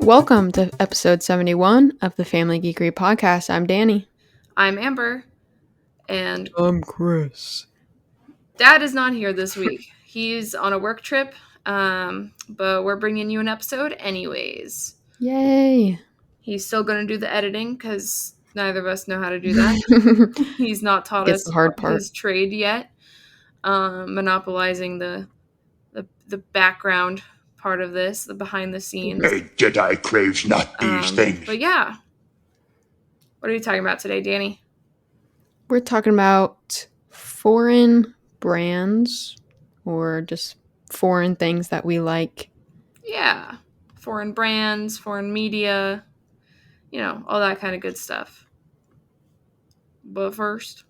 Welcome to episode 71 of the Family Geekery Podcast. I'm Dani. I'm Amber, and I'm Chris. Dad is not here this week. He's on a work trip, but we're bringing you an episode anyways. Yay! He's still going to do the editing because neither of us know how to do that. He's not taught It's us the hard part. his trade yet, monopolizing the background part of this, the behind the scenes. A Jedi craves not these things. But yeah. What are you talking about today, Dani? We're talking about foreign brands or just foreign things that we like. Yeah. Foreign brands, foreign media, all that kind of good stuff. But first,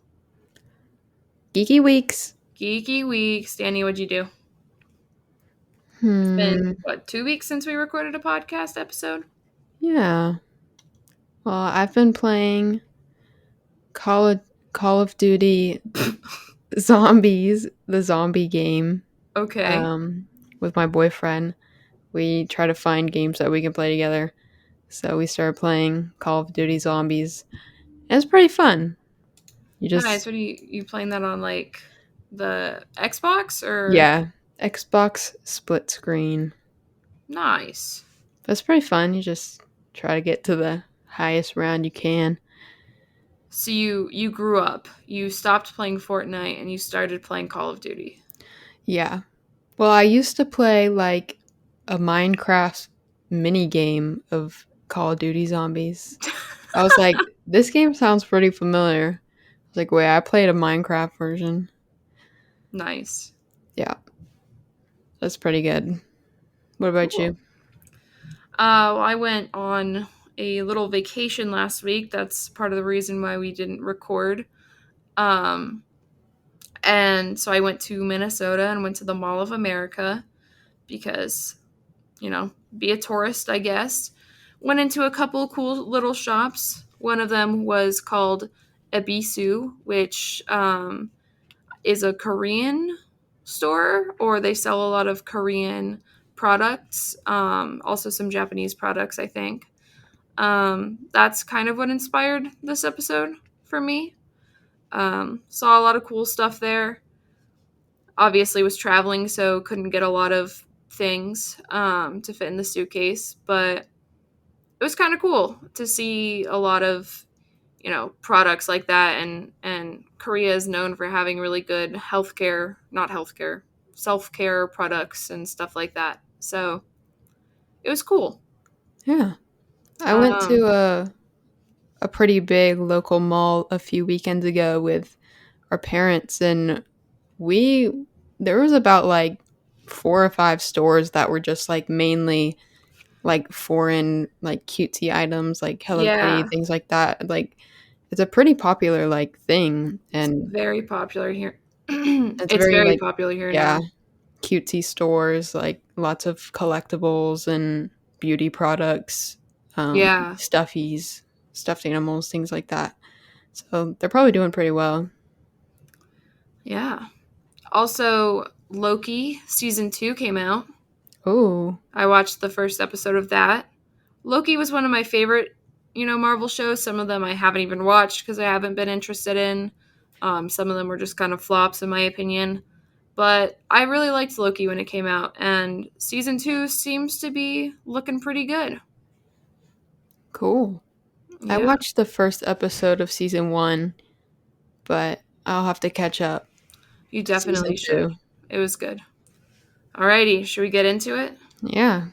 Geeky Weeks. Geeky Weeks. Dani, what'd you do? It's been, 2 weeks since we recorded a podcast episode? Yeah. Well, I've been playing Call of Duty Zombies, the zombie game. Okay. With my boyfriend. We try to find games that we can play together. So we started playing Call of Duty Zombies. And it's pretty fun. Nice. What are you playing that on, like, the Xbox or? Yeah, Xbox split screen. Nice. That's pretty fun. You just try to get to the highest round you can. So you grew up. You stopped playing Fortnite and you started playing Call of Duty. Yeah. Well, I used to play like a Minecraft mini game of Call of Duty Zombies. I was like, this game sounds pretty familiar. I was like, wait, I played a Minecraft version. Nice. Yeah. That's pretty good. What about you? Well, I went on a little vacation last week. That's part of the reason why we didn't record. And so I went to Minnesota and went to the Mall of America because, be a tourist, I guess. Went into a couple cool little shops. One of them was called Ep071, which is a Korean store, or they sell a lot of Korean products, also some Japanese products, I think. That's kind of what inspired this episode for me. Saw a lot of cool stuff there. Obviously was traveling, so couldn't get a lot of things to fit in the suitcase, but it was kind of cool to see a lot of products like that, and Korea is known for having really good self-care products and stuff like that. So it was cool. Yeah. I went to a pretty big local mall a few weekends ago with our parents, and there was about like 4 or 5 stores that were just like mainly like foreign, like cutesy items, like Hello Kitty, things like that. Like it's a pretty popular like thing, and it's very popular here. it's very like, popular here yeah, now. Cutesy stores, like lots of collectibles and beauty products, stuffies, stuffed animals, things like that. So they're probably doing pretty well. Yeah. Also, Loki season 2 came out. Oh. I watched the first episode of that. Loki was one of my favorite, Marvel shows. Some of them I haven't even watched because I haven't been interested in. Some of them were just kind of flops in my opinion. But I really liked Loki when it came out, and season 2 seems to be looking pretty good. Cool. Yeah. I watched the first episode of season 1, but I'll have to catch up. You definitely should. It was good. Alrighty, should we get into it? Yeah.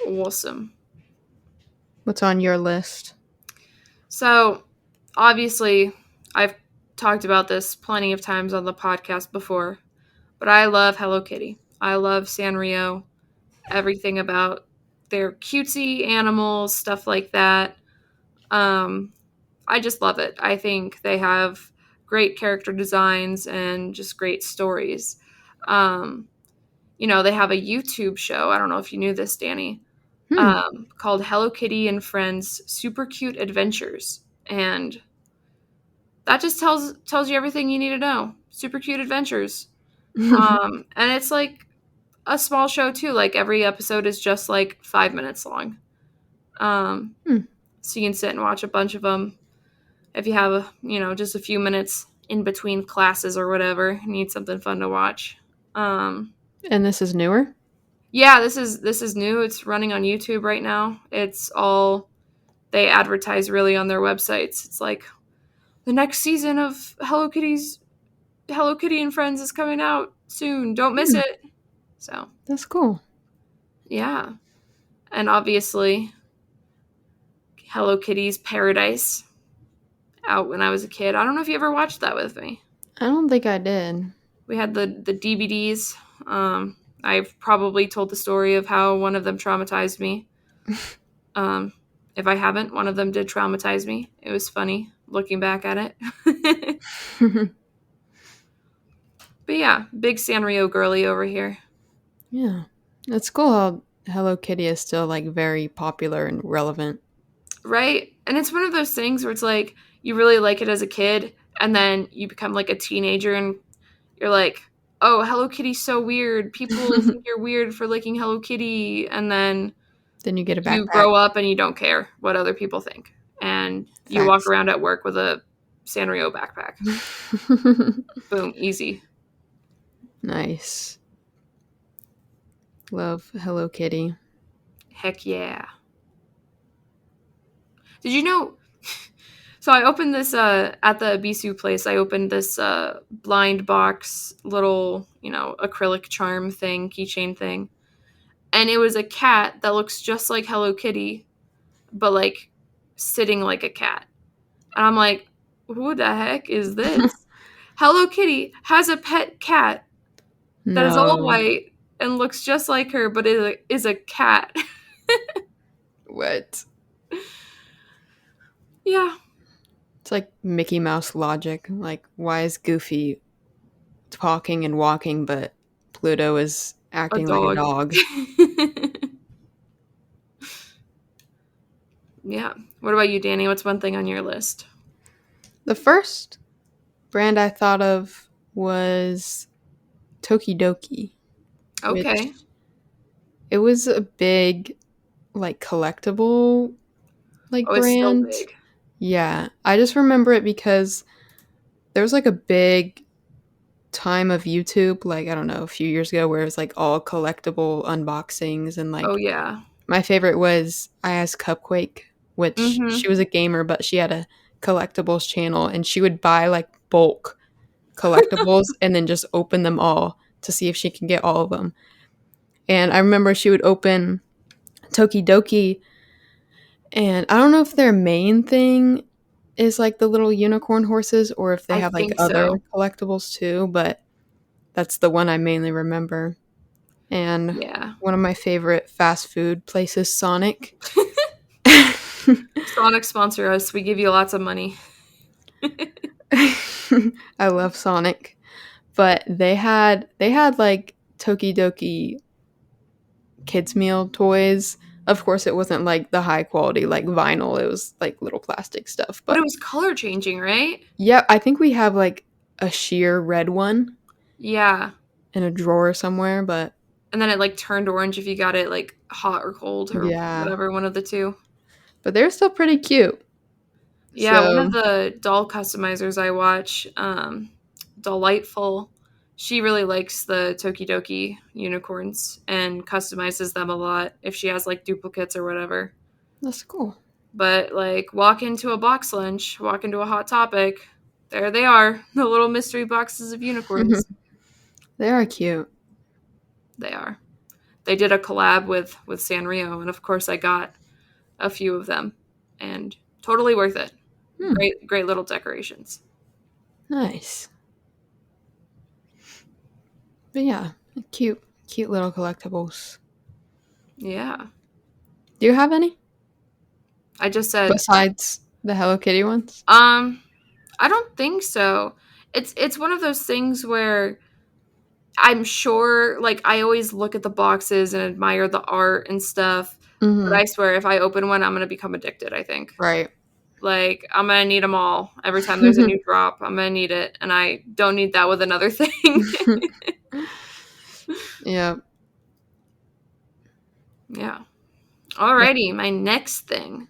Awesome. What's on your list? So, obviously, I've talked about this plenty of times on the podcast before, but I love Hello Kitty. I love Sanrio, everything about their cutesy animals, stuff like that. I just love it. I think they have great character designs and just great stories. They have a YouTube show. I don't know if you knew this, Dani. Called Hello Kitty and Friends Super Cute Adventures. And that just tells you everything you need to know. Super cute adventures. And it's like a small show too. Like every episode is just like 5 minutes long. So you can sit and watch a bunch of them if you have just a few minutes in between classes or whatever. Need something fun to watch. And this is newer? Yeah, this is new. It's running on YouTube right now. It's all they advertise really on their websites. It's like the next season of Hello Kitty and Friends is coming out soon. Don't miss it. So that's cool. Yeah. And obviously Hello Kitty's Paradise, out when I was a kid. I don't know if you ever watched that with me. I don't think I did. We had the DVDs. I've probably told the story of how one of them traumatized me. If I haven't, one of them did traumatize me. It was funny looking back at it. But yeah, big Sanrio girly over here. Yeah. It's cool how Hello Kitty is still like very popular and relevant. Right? And it's one of those things where it's like you really like it as a kid and then you become like a teenager and you're like, oh, Hello Kitty's so weird. People think you're weird for liking Hello Kitty. And then you get a backpack. You grow up and you don't care what other people think. And you walk around at work with a Sanrio backpack. Boom, easy. Nice. Love Hello Kitty. Heck yeah. Did you know? So I opened this at the Bisou place. I opened this blind box little, acrylic charm thing, keychain thing. And it was a cat that looks just like Hello Kitty, but like sitting like a cat. And I'm like, who the heck is this? Hello Kitty has a pet cat that is all white and looks just like her, but is a cat. What? Yeah. It's like Mickey Mouse logic. Like, why is Goofy talking and walking, but Pluto is acting like a dog? Yeah. What about you, Dani? What's one thing on your list? The first brand I thought of was Tokidoki. Okay. It was a big, like, collectible, like, brand. It's still big. Yeah. I just remember it because there was, like, a big time of YouTube, like, I don't know, a few years ago where it was, like, all collectible unboxings and, like... Oh, yeah. My favorite was I Asked Cupquake, which she was a gamer, but she had a collectibles channel, and she would buy, like, bulk collectibles and then just open them all to see if she can get all of them. And I remember she would open Tokidoki, and I don't know if their main thing is, like, the little unicorn horses or if they have, like, other collectibles too, but that's the one I mainly remember. And one of my favorite fast food places, Sonic. Sonic sponsor us. We give you lots of money. I love Sonic. But they had like Tokidoki kids meal toys. Of course it wasn't like the high quality like vinyl. It was like little plastic stuff. But it was color changing, right? Yeah, I think we have like a sheer red one. Yeah. In a drawer somewhere, but... And then it like turned orange if you got it like hot or cold or whatever, one of the two. But they're still pretty cute. Yeah, one of the doll customizers I watch, Delightful, she really likes the Tokidoki unicorns and customizes them a lot if she has like duplicates or whatever. That's cool. But like walk into a box lunch, walk into a Hot Topic, there they are, the little mystery boxes of unicorns. They are cute. They are. They did a collab with Sanrio, and of course I got a few of them, and totally worth it. Great little decorations. Nice. But yeah, cute little collectibles. Yeah. Do you have any? I just said besides the Hello Kitty ones. I don't think so. It's one of those things where I'm sure, like, I always look at the boxes and admire the art and stuff. But I swear, if I open one, I'm gonna become addicted. I think. Right. Like, I'm gonna need them all. Every time there's a new drop, I'm gonna need it, and I don't need that with another thing. Yeah. Yeah. Alrighty, my next thing.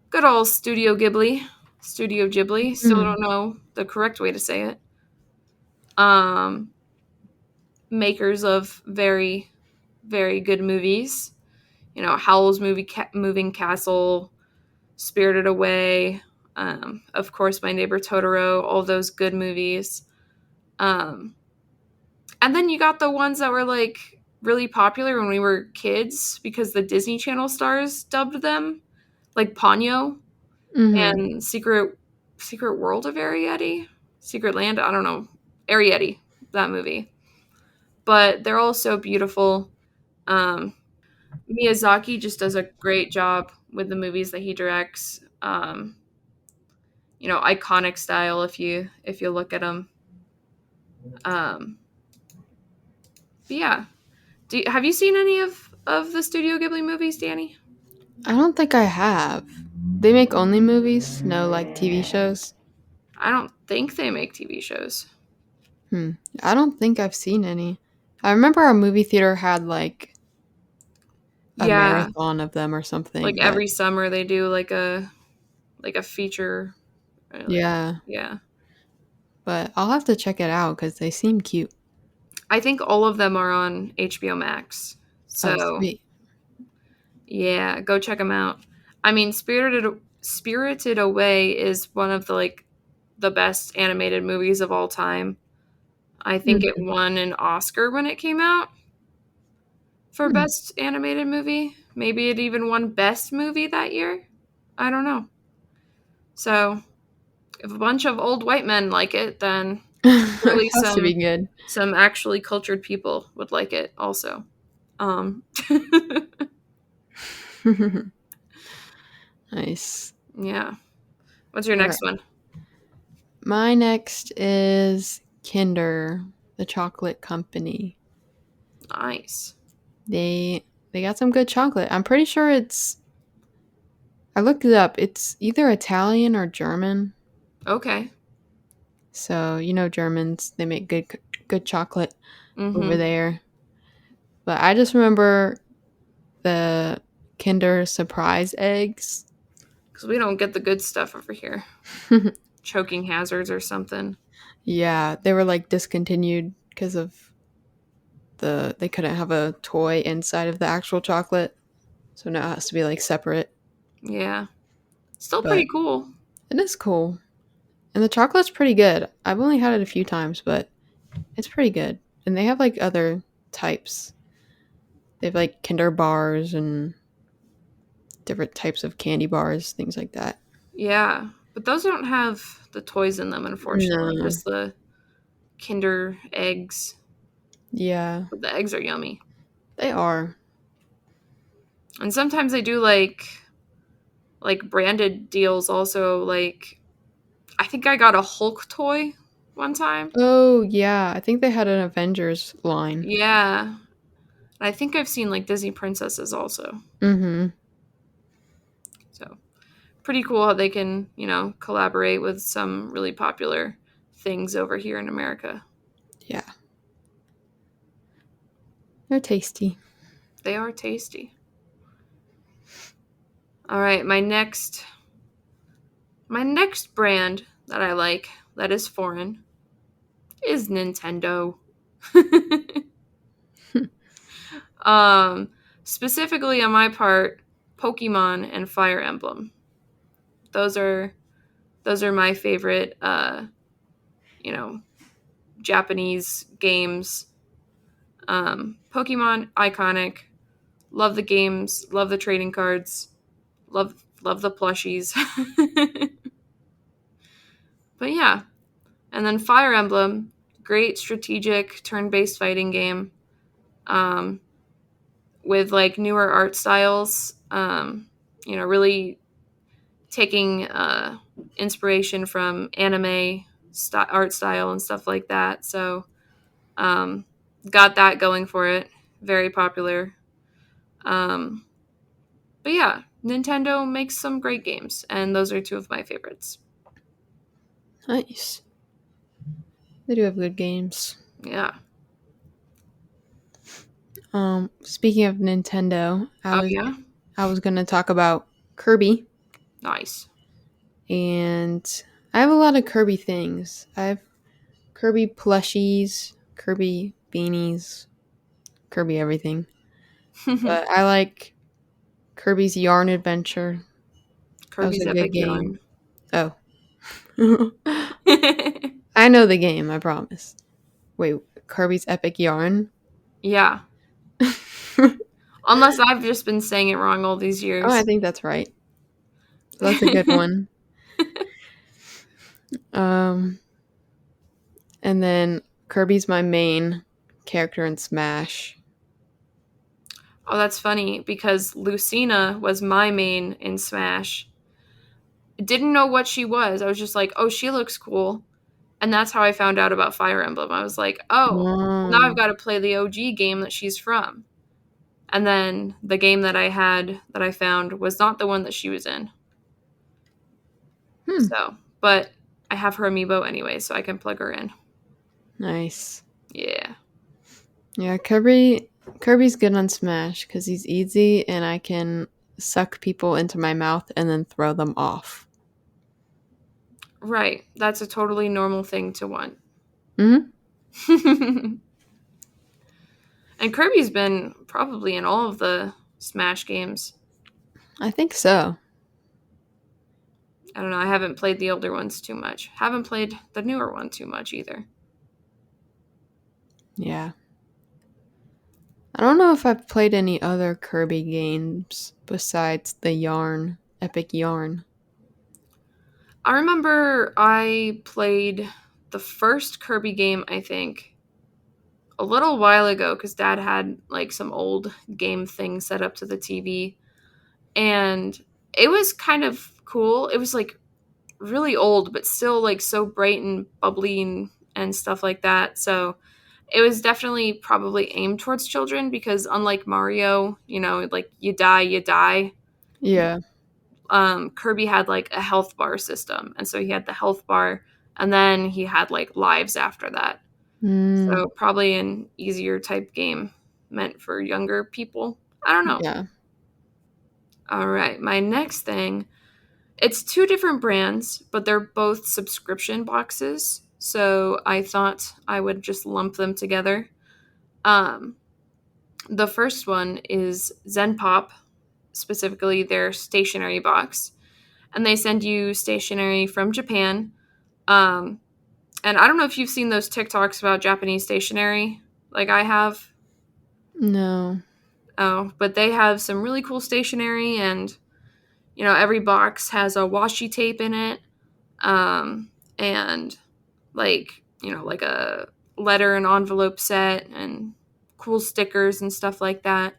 Good old Studio Ghibli. Studio Ghibli. Still don't know the correct way to say it. Makers of very, very good movies. Howl's Moving Castle, Spirited Away, of course, My Neighbor Totoro, all those good movies. And then you got the ones that were like really popular when we were kids because the Disney Channel stars dubbed them, like Ponyo and Secret World of Arietti, Secret Land. I don't know, Arietti, that movie. But they're all so beautiful. Miyazaki just does a great job with the movies that he directs. Iconic style if you look at them. But yeah, have you seen any of the Studio Ghibli movies, Dani? I don't think I have. They make only movies, no like TV shows. I don't think they make TV shows. I don't think I've seen any. I remember our movie theater had like a marathon of them or something. Like every summer they do like a feature. Yeah. Yeah. But I'll have to check it out because they seem cute. I think all of them are on HBO Max. So, sweet. Yeah, go check them out. I mean, Spirited Away is one of the best animated movies of all time. I think it won an Oscar when it came out for Best Animated Movie. Maybe it even won Best Movie that year. I don't know. So, if a bunch of old white men like it, then really it has to be good. Some actually cultured people would like it also. Nice. Yeah. What's your next one? My next is Kinder, the chocolate company. Nice. They got some good chocolate. I'm pretty sure I looked it up. It's either Italian or German. Okay. So, Germans, they make good chocolate over there. But I just remember the Kinder Surprise eggs. Because we don't get the good stuff over here. Choking hazards or something. Yeah, they were like discontinued because of they couldn't have a toy inside of the actual chocolate. So now it has to be like separate. Yeah. Still pretty cool. It is cool. And the chocolate's pretty good. I've only had it a few times, but it's pretty good. And they have like other types. They have like Kinder bars and different types of candy bars, things like that. Yeah. But those don't have the toys in them, unfortunately. No. Just the Kinder eggs. Yeah. But the eggs are yummy. They are. And sometimes they do like branded deals also. Like, I think I got a Hulk toy one time. Oh, yeah. I think they had an Avengers line. Yeah. I think I've seen like Disney princesses also. So, pretty cool how they can, collaborate with some really popular things over here in America. Yeah. They're tasty. They are tasty. All right, my next brand that I like that is foreign is Nintendo. Specifically on my part, Pokemon and Fire Emblem. Those are my favorite Japanese games. Pokemon, iconic. Love the games, love the trading cards, love the plushies. But yeah. And then Fire Emblem, great strategic turn-based fighting game. With like newer art styles, really taking inspiration from anime art style and stuff like that. So, got that going for it. Very popular. But yeah, Nintendo makes some great games, and those are two of my favorites. Nice. They do have good games. Yeah. Speaking of Nintendo, Yeah? I was going to talk about Kirby. Nice. And I have a lot of Kirby things. I have Kirby plushies, Kirby beanies, Kirby everything. But I like Kirby's Yarn Adventure. That was Kirby's a good Epic game. Yarn. Oh. I know the game, I promise. Wait, Kirby's Epic Yarn? Yeah. Unless I've just been saying it wrong all these years. Oh, I think that's right. That's a good one. And then Kirby's my main character in Smash. Oh, that's funny because Lucina was my main in Smash. Didn't know what she was. I was just like, oh, she looks cool. And that's how I found out about Fire Emblem. I was like, oh, well, now I've got to play the OG game that she's from. And then the game that I found was not the one that she was in. So, but I have her amiibo anyway, so I can plug her in. Nice. Yeah. Yeah, Kirby's good on Smash because he's easy and I can suck people into my mouth and then throw them off. Right. That's a totally normal thing to want. Mm-hmm. And Kirby's been probably in all of the Smash games. I think so. I don't know. I haven't played the older ones too much. Haven't played the newer one too much either. Yeah. I don't know if I've played any other Kirby games besides the Epic Yarn. I remember I played the first Kirby game, I think, a little while ago because Dad had like some old game thing set up to the TV. And it was kind of cool. It was like really old, but still like so bright and bubbly and stuff like that. So it was definitely probably aimed towards children because unlike Mario, like you die. Yeah. Kirby had like a health bar system. And so he had the health bar and then he had like lives after that. So probably an easier type game meant for younger people. I don't know. Yeah. All right. My next thing, it's two different brands, but they're both subscription boxes. So I thought I would just lump them together. The first one is Zen Pop, specifically their stationery box. And they send you stationery from Japan. And I don't know if you've seen those TikToks about Japanese stationery like I have. No. Oh, but they have some really cool stationery and, every box has a washi tape in it. And like a letter and envelope set and cool stickers and stuff like that.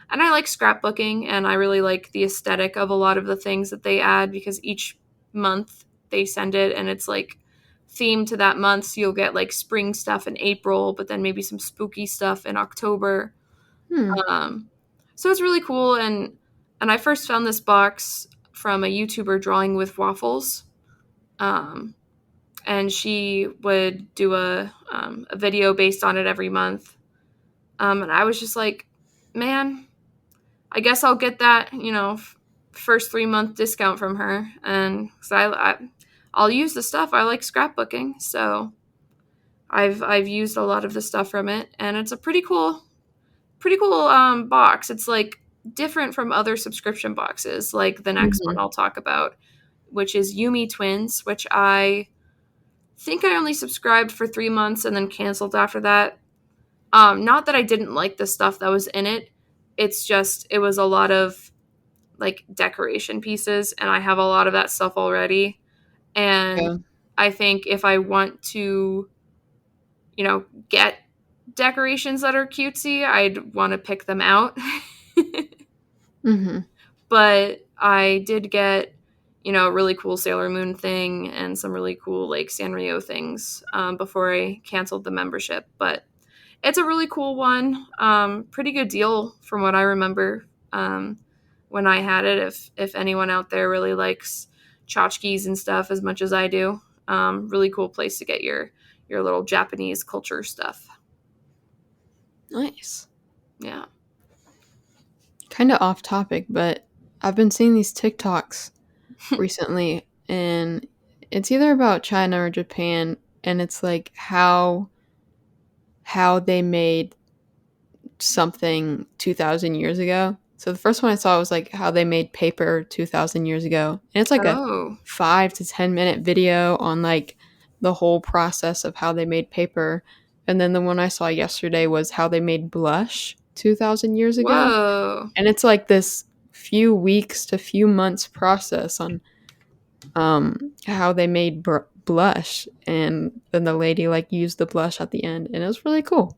And I like scrapbooking and I really like the aesthetic of a lot of the things that they add because each month they send it and it's like themed to that month. So you'll get like spring stuff in April, but then maybe some spooky stuff in October. So it's really cool. And I first found this box from a YouTuber, Drawing with Waffles. And she would do a video based on it every month. And I was just like, man, I guess I'll get that, first 3-month discount from her. And because I'll use the stuff. I like scrapbooking. So I've used a lot of the stuff from it. And it's a pretty cool box. It's like different from other subscription boxes, like the next one I'll talk about, which is Yumi Twins, which I think I only subscribed for 3 months and then canceled after that. Not that I didn't like the stuff that was in it. It's just, it was a lot of like decoration pieces and I have a lot of that stuff already. And I think if I want to, get decorations that are cutesy, I'd want to pick them out. But I did get, a really cool Sailor Moon thing and some really cool like Sanrio things before I canceled the membership. But it's a really cool one. Pretty good deal from what I remember when I had it. If anyone out there really likes tchotchkes and stuff as much as I do, really cool place to get your little Japanese culture stuff. Nice. Yeah. Kind of off topic, but I've been seeing these TikToks recently, and it's either about China or Japan, and it's like how they made something 2,000 years ago. So the first one I saw was like how they made paper 2,000 years ago. And it's like a Oh. 5 to 10 minute video on like the whole process of how they made paper. And then the one I saw yesterday was how they made blush 2,000 years ago. Whoa. And it's like this few weeks to few months process on how they made blush. And then the lady like used the blush at the end. And it was really cool.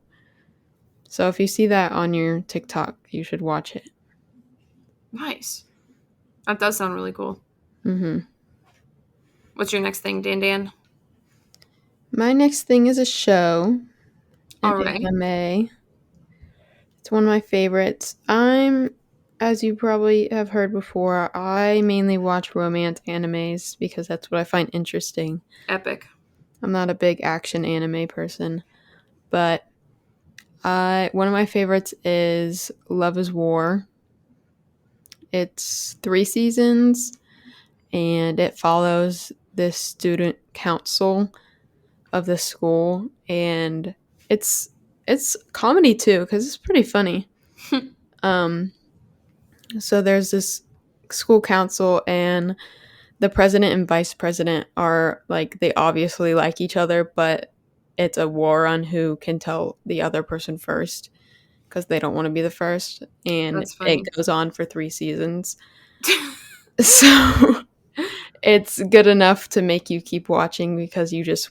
So if you see that on your TikTok, you should watch it. Nice. That does sound really cool. Mm-hmm. What's your next thing, Dan? My next thing is a show, an All right. anime. It's one of my favorites. As you probably have heard before, I mainly watch romance animes because that's what I find interesting. Epic. I'm not a big action anime person, but one of my favorites is Love is War. It's 3 seasons, and it follows this student council of the school, and it's comedy too because it's pretty funny. So there's this school council, and the president and vice president are like, they obviously like each other, but it's a war on who can tell the other person first because they don't want to be the first, and That's funny. it goes on for 3 seasons. So it's good enough to make you keep watching because you just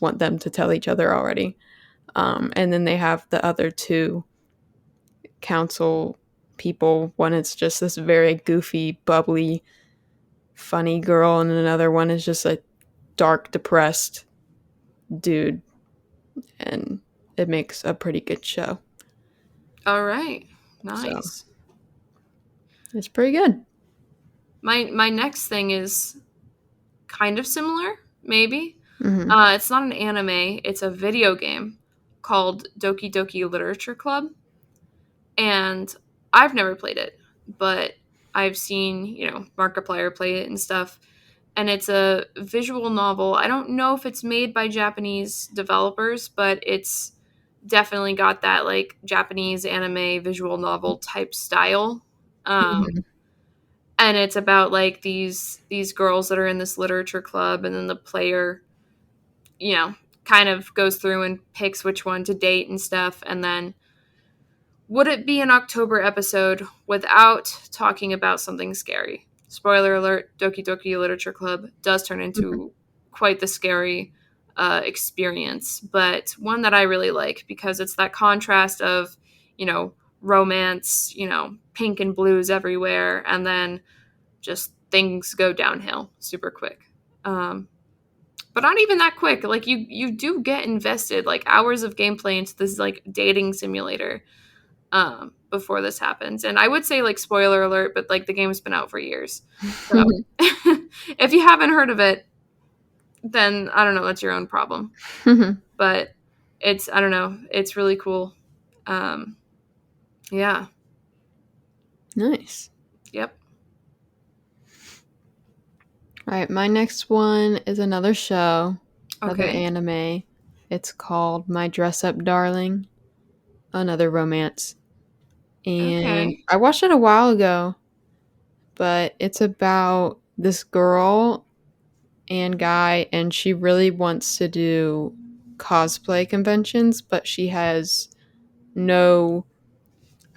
want them to tell each other already. And then they have the other 2 council people. One is just this very goofy, bubbly, funny girl, and another one is just a dark, depressed dude. And it makes a pretty good show. All right. Nice. So, it's pretty good. My next thing is kind of similar, maybe. Mm-hmm. It's not an anime. It's a video game called Doki Doki Literature Club. And I've never played it, but I've seen, Markiplier play it and stuff. And it's a visual novel. I don't know if it's made by Japanese developers, but it's definitely got that like Japanese anime visual novel type style. Mm-hmm. And it's about like these girls that are in this literature club, and then the player, kind of goes through and picks which one to date and stuff. And then would it be an October episode without talking about something scary? Spoiler alert, Doki Doki Literature Club does turn into quite the scary experience, but one that I really like because it's that contrast of, romance, pink and blues everywhere, and then just things go downhill super quick. But not even that quick. Like you do get invested, like hours of gameplay into this like dating simulator before this happens. And I would say like spoiler alert, but like the game's been out for years. So if you haven't heard of it, then I don't know, that's your own problem. But I don't know, it's really cool. Yeah. Nice. Yep. All right, my next one is another show, another Okay. anime. It's called My Dress Up Darling, another romance. And Okay. I watched it a while ago, but it's about this girl and guy, and she really wants to do cosplay conventions, but she has no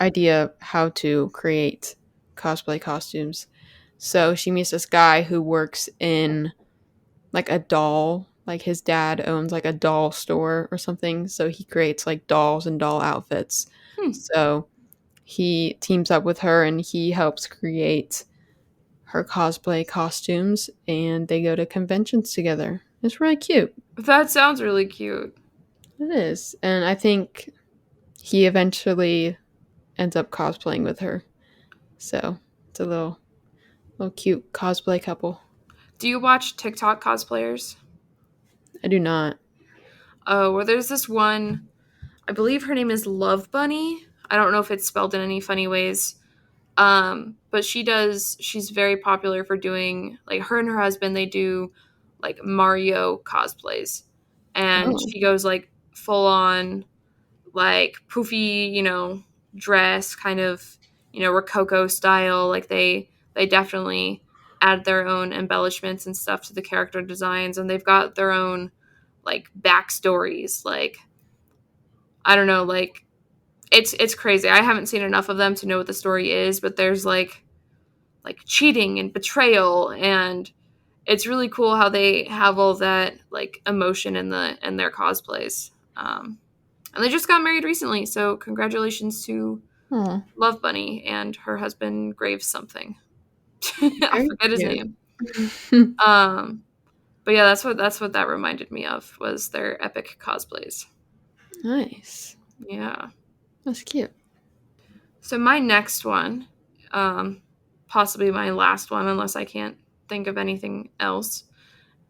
idea how to create cosplay costumes. So she meets this guy who works in like a doll, like his dad owns like a doll store or something, so he creates like dolls and doll outfits. So he teams up with her and he helps create her cosplay costumes, and they go to conventions together. It's really cute. That sounds really cute. It is. And I think he eventually ends up cosplaying with her. So it's a little cute cosplay couple. Do you watch TikTok cosplayers? I do not. Oh, well, there's this one, I believe her name is Love Bunny. I don't know if it's spelled in any funny ways. But she's very popular for doing, like, her and her husband, they do like Mario cosplays. And Oh. she goes like full on like poofy, dress, kind of, Rococo style. Like they definitely add their own embellishments and stuff to the character designs, and they've got their own like backstories. Like, I don't know, like it's crazy. I haven't seen enough of them to know what the story is, but there's like cheating and betrayal, and it's really cool how they have all that like emotion in their cosplays. And they just got married recently, so congratulations to Oh, Love Bunny and her husband Graves something. I very forget his cute. name. But yeah, that's what that reminded me of, was their epic cosplays. Nice. Yeah. That's cute. So my next one, possibly my last one, unless I can't think of anything else,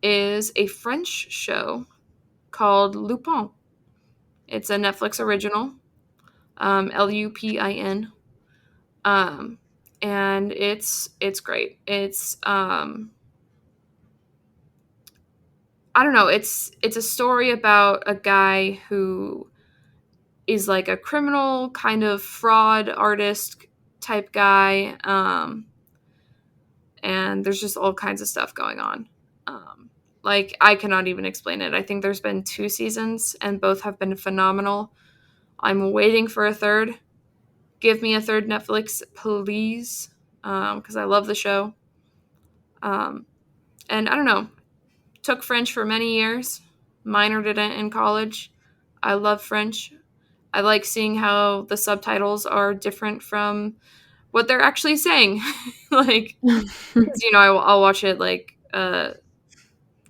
is a French show called Lupin. It's a Netflix original, Lupin, and it's great. It's I don't know. It's a story about a guy who is like a criminal, kind of fraud artist type guy, and there's just all kinds of stuff going on. Like, I cannot even explain it. I think there's been 2 seasons, and both have been phenomenal. I'm waiting for a third. Give me a third, Netflix, please, because I love the show. And I don't know. Took French for many years. Minored in it in college. I love French. I like seeing how the subtitles are different from what they're actually saying. Like, because, I'll watch it like,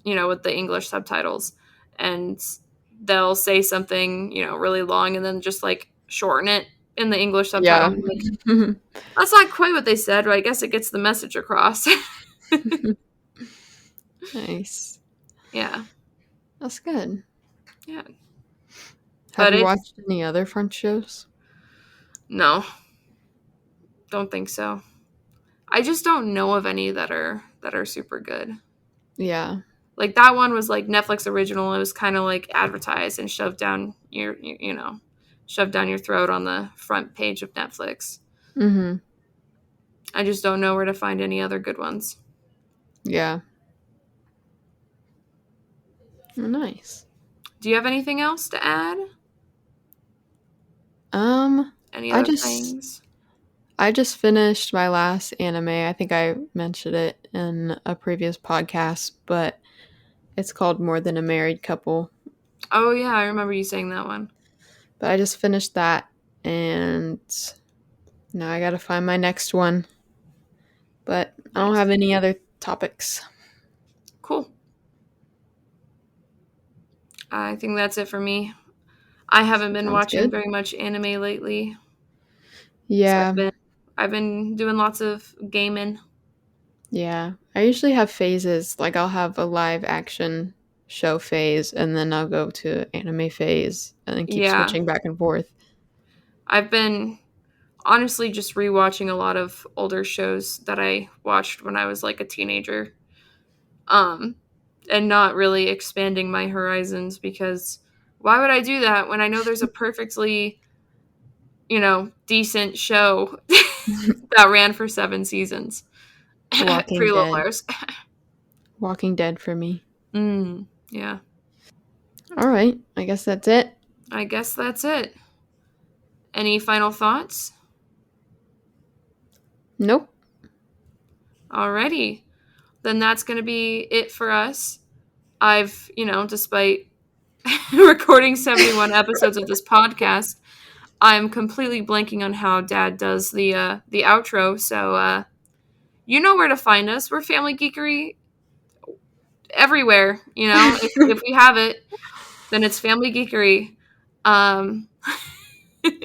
with the English subtitles, and they'll say something, really long, and then just like shorten it in the English subtitle. Yeah. I'm like, that's not quite what they said, but I guess it gets the message across. Nice. Yeah. That's good. Yeah. Have But you watched any other French shows? No, don't think so. I just don't know of any that are super good. Yeah. Like, that one was like Netflix original. It was kind of like advertised and shoved down shoved down your throat on the front page of Netflix. Mm-hmm. I just don't know where to find any other good ones. Yeah. Nice. Do you have anything else to add? Any I other just things? I just finished my last anime. I think I mentioned it in a previous podcast, but it's called More Than a Married Couple. Oh yeah, I remember you saying that one. But I just finished that, and now I gotta find my next one. But I don't Nice. have any other topics. Cool. I think that's it for me. I haven't been Sounds watching good. very much anime lately. Yeah. So I've been doing lots of gaming. Yeah. I usually have phases. Like, I'll have a live action show phase, and then I'll go to anime phase, and then keep Yeah. switching back and forth. I've been honestly just rewatching a lot of older shows that I watched when I was like a teenager. And not really expanding my horizons, because why would I do that when I know there's a perfectly, decent show that ran for 7 seasons? Walking Pretty Little Dead. Liars. Walking Dead for me. Yeah. All right. I guess that's it. I guess that's it. Any final thoughts? Nope. Alrighty. Then that's going to be it for us. I've, despite recording 71 episodes of this podcast, I'm completely blanking on how Dad does the outro. So you know where to find us. We're Family Geekery everywhere. If we have it, then it's Family Geekery.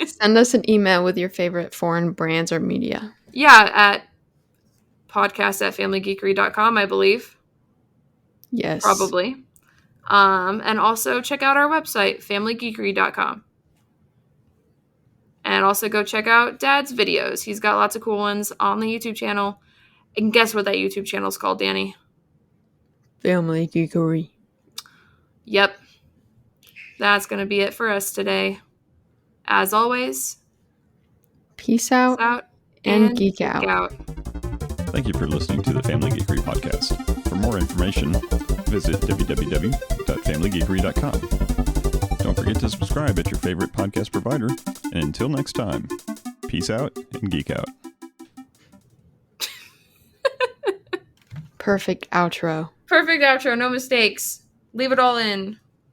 Send us an email with your favorite foreign brands or media. Yeah, at podcast@familygeekery.com, I believe. Yes. Probably. And also check out our website, familygeekery.com. And also go check out Dad's videos. He's got lots of cool ones on the YouTube channel. And guess what that YouTube channel is called, Dani? Family Geekery. Yep. That's going to be it for us today. As always, peace out, and geek out. Thank you for listening to the Family Geekery podcast. For more information, visit www.familygeekery.com. Don't forget to subscribe at your favorite podcast provider. And until next time, peace out and geek out. Perfect outro. Perfect outro, no mistakes. Leave it all in.